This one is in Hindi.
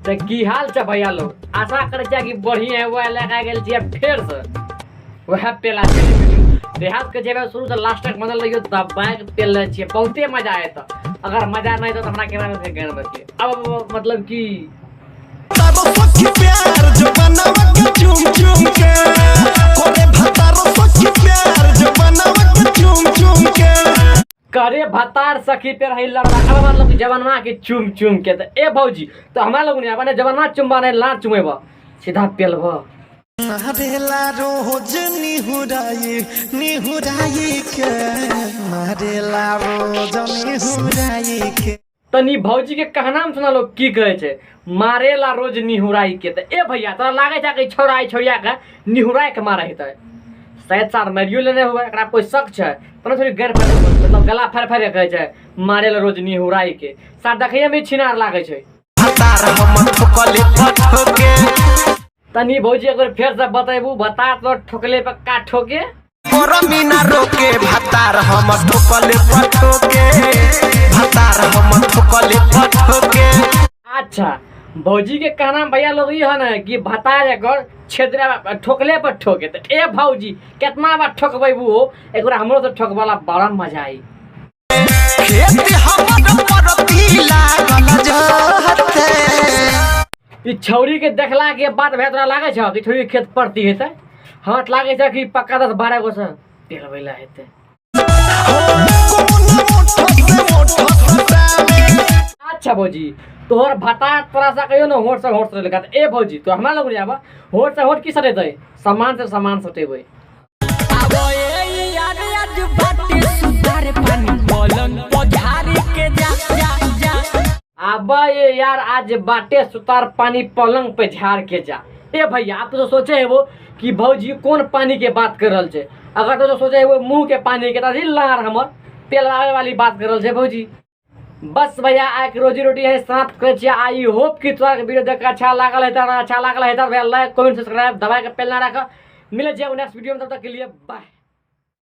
तो की हाल छ भैया लोग, आशा करे छियै कि बढ़िया है। वो लगा गेल छियै फेर से वह पेला देहात के जेबे शुरू से लास्ट तक मजा लगियो तब बैग पेल ले छियै, बहुते मजा आए। तो अगर मजा नहीं तो हमरा केना से गान बतिए। अब मतलब कि तब सखी प्यार जो बनावा के चुम चुम के करे भतार सखी प्यार जो बनावा के चुम चुम के करे भतार सखी पे रही लड़वा। अब मतलब कि जवनवा के चुम चुम के तो ए भौजी तो हमरा लोग ने अपने जवनवा चुमबा नहीं ला चुमेबा सीधा पेलबा। मारेला रोज निहुराई के मारेला रोज निहुराई के। तनी भौजी के कहना में सुना लोग की कहे छे मारेला रोज निहुराई के। तो ए भैया तोरा लागे छा कि छोड़ा छोड़िया के निहुराई के मारे हेतै शायद सार मारियो लेने हुए। एकरा कोई शक छे पर थोड़ी गैर मतलब गला फर फर कहे छे मारेला रोज निहुराई के। सार देखिए में छिनार लागे छे भतार हम ठोकले ठोके। तनी भौजी एक बार फिर से बताइबू बता तो ठोकले पे का ठोके मीना रोके भतार हम ठोकले ठोके भतार हम ठोकले ठोके। अच्छा भौजी के कहना भैया लोग ये है ना कि भतार एक छेदरा ठोकले पर ठोके। तो ए भौजी कितना बार ठोकबू हो एक बार हमरो तो ठोकवाला बड़ा मजा आई। खेत हमर परती लागल जहते ई छौरी के देखला के बाद भेतरा लागे छ कि थोड़ी खेत पड़ती हेतै हाथ लागे छ कि पक्का 10-12 गो से पेलबैला हेतै। अच्छा भौजी तोहर भता तोरा सा कहियो न होठ से लगा। ए भौजी तो हमरा लोग जाबा होठ से होठ की सटेतै सामान से सामान सटेबै। आबो ए यार आज बाटे सुधार पानी पलंग पधारी के जा आबा ये यार आज बाटे सुतार पानी पलंग पे झाड़ के जा। ए भैया आप तो सोचे है वो कि भौजी कौन पानी के बात कर रहल छे। अगर तो सोचे है वो मुंह के पानी के त लार हमर पेलवावे वाली बात कर रहल छे भौजी। बस भैया आज रोजी रोटी है समाप्त करे छियै। आई होप कि तोरा के वीडियो देख के अच्छा लागल है तो लाइक कमेंट सब्सक्राइब दबा के पेलना रख। मिले छियै नेक्स्ट वीडियो में, तब तक के लिए बाय।